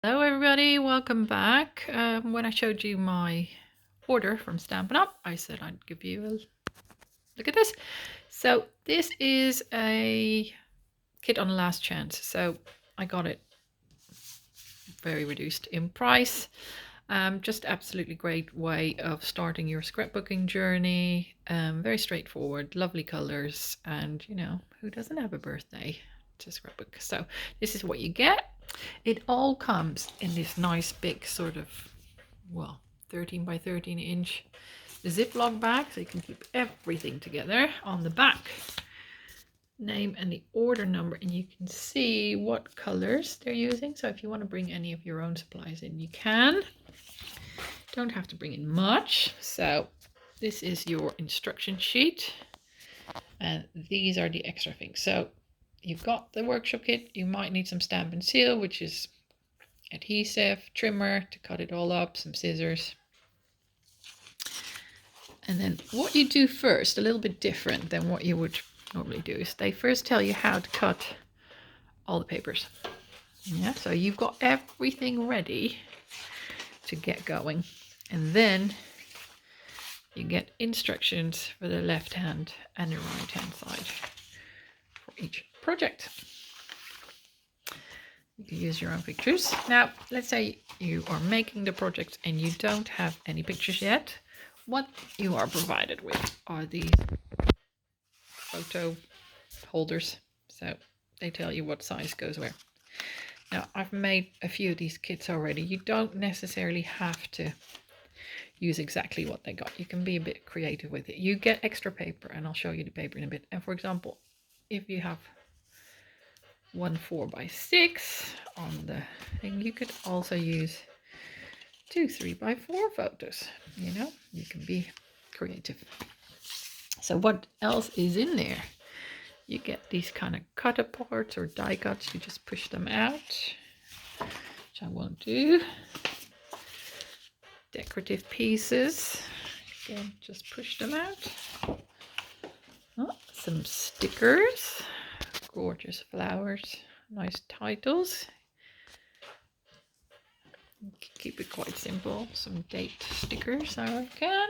Hello everybody, welcome back. When I showed you my order from Stampin' Up, I said I'd give you a look at this. So this is a kit on last chance. So I got it very reduced in price. Just absolutely great way of starting your scrapbooking journey. Very straightforward, lovely colors, and you know, who doesn't have a birthday to scrapbook? So this is what you get. It all comes in this nice big sort of, well, 13 by 13 inch Ziploc bag, so you can keep everything together. On the back, name and the order number, and you can see what colors they're using. So if you want to bring any of your own supplies in, you can. Don't have to bring in much. So this is your instruction sheet, and these are the extra things. So you've got the workshop kit. You might need some stamp and seal, which is adhesive, trimmer to cut it all up, some scissors. And then what you do first, a little bit different than what you would normally do, is they first tell you how to cut all the papers. Yeah, so you've got everything ready to get going. And then you get instructions for the left hand and the right hand side for each project. You can use your own pictures. Now, let's say you are making the project and you don't have any pictures yet. What you are provided with are these photo holders. So they tell you what size goes where. Now, I've made a few of these kits already. You don't necessarily have to use exactly what they got. You can be a bit creative with it. You get extra paper, and I'll show you the paper in a bit. And for example, if you have one 4x6 on the thing, you could also use two 3x4 photos. You know, you can be creative. So what else is in there? You get these kind of cut aparts or die cuts. You just push them out, which I won't do. Decorative pieces. Again, just push them out. Oh, some stickers. Gorgeous flowers. Nice titles. Keep it quite simple. Some date stickers, I reckon.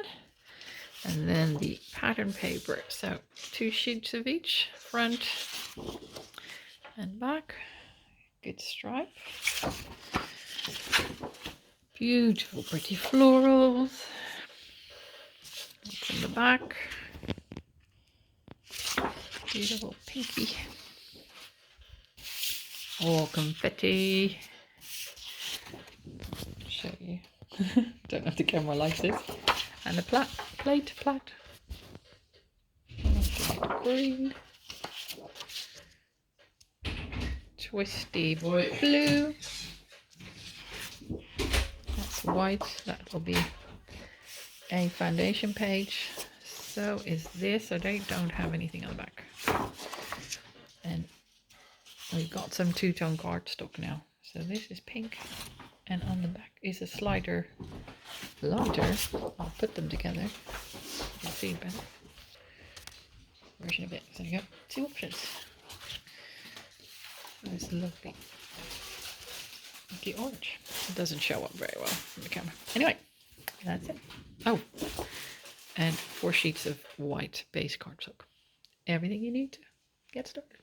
And then the pattern paper. So 2 sheets of each, front and back. Good stripe. Beautiful, pretty florals. That's in the back. Beautiful pinky. Oh, confetti. Show you. Don't know if the camera likes it. And a plate. Green. Twisty blue. That's white. That will be a foundation page. So is this. So they don't have anything on the back. And we've got some two-tone cardstock now. So this is pink. And on the back is a slider lighter. I'll put them together. You'll see better. Version of it. So you got 2 options. Nice, lovely. The orange. It doesn't show up very well in the camera. Anyway, that's it. Oh, and 4 sheets of white base cardstock. Everything you need to get started.